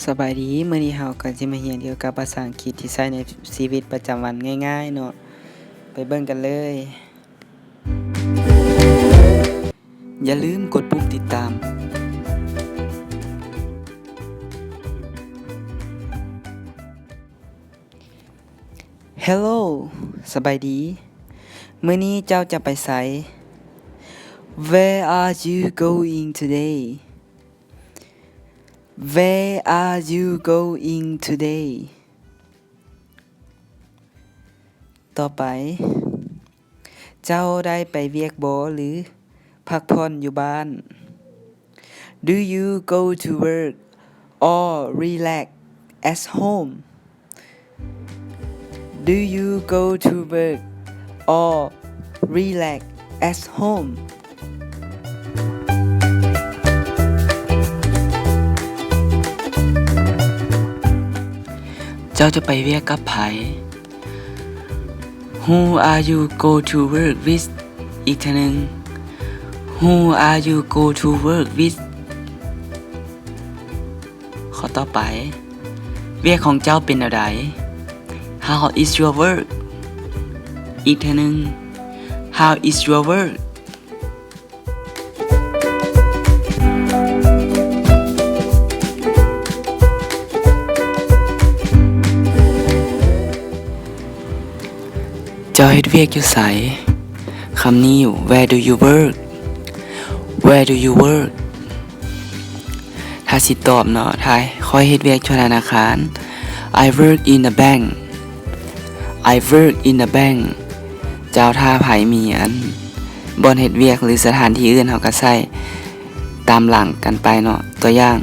สบายดีมื้อนี้เฮาก็สิมาเรียนเกี่ยวกับภาษาอังกฤษที่ใช้ในชีวิตประจำวันง่ายๆเนาะไปเบิ่งกันเลย อย่าลืมกดปุ่มติดตาม Hello สบายดีมื้อนี้เจ้าจะไปไส Where are you going today? Where are you going today? ต่อไป เจ้าได้ไปเวียกบ่หรือพักผ่อนอยู่บ้าน Do you go to work or relax at home? Do you go to work or relax at home? เจ้าจะไปเวียกกับไผ Who are you go to work with อีกเทื่อนึง Who are you go to work with ข้อต่อไป เวียกของเจ้าเป็นแนวใด How is your work อีกเทื่อนึง How is your work เจ้าเฮ็ดเวียกอยู่ไสคำนี้ Where do you work Where do you work ถ้าสิตอบเนาะทายค่อยเฮ็ดเวียกอยู่ธนาคาร I work in a bank I work in a bank เจ้าท่าไผมีอันบ่อนเฮ็ดเวียกหรือสถานที่อื่นเฮาก็ใช้ตามหลังกันไปเนาะตัวอย่าง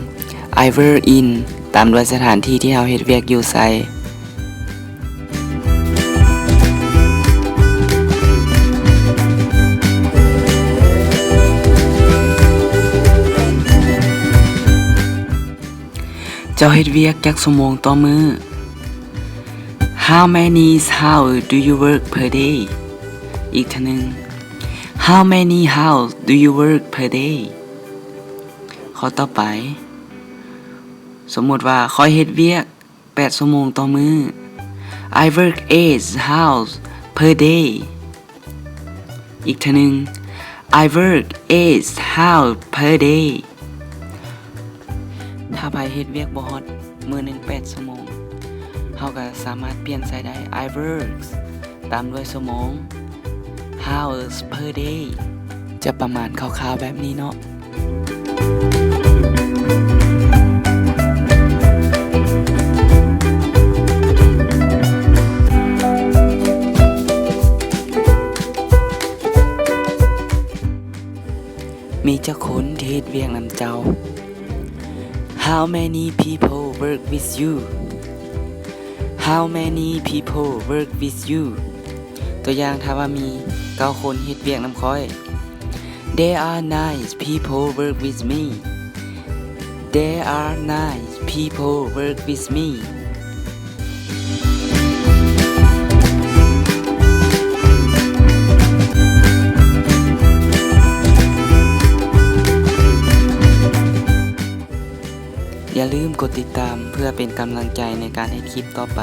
I work in ตามด้วยสถานที่ที่เฮาเฮ็ดเวียกอยู่ไสเจ้าเฮ็ดเวียกจักชั่วโมงต่อมื้อ How many hours do you work per day อีกเทื่อนึง How many hours do you work per day ข้อต่อไป สมมุติว่าข้อยเฮ็ดเวียก8ชั่วโมงต่อมื้อ I work 8 hours per day อีกเทื่อนึง I work 8 hours per dayถ้าไผเฮ็ดเวียกบ่ฮอดมื้อหนึง8ชั่วโมงเฮาก็สามารถเปลี่ยนใส่ได้ I works ตามด้วยชั่วโมง hours per day จะประมาณคร่าวๆแบบนี้เนาะมีจักคนที่เฮ็ดเวียกนำเจ้าHow many people work with you? How many people work with you? ตัวอย่างถ้าว่ามี9คนเฮ็ดเวียกนำข้อย There are 9 people work with me. There are 9 people work with me. อย่าลืมกดติดตามเพื่อเป็นกำลังใจในการให้คลิปต่อไป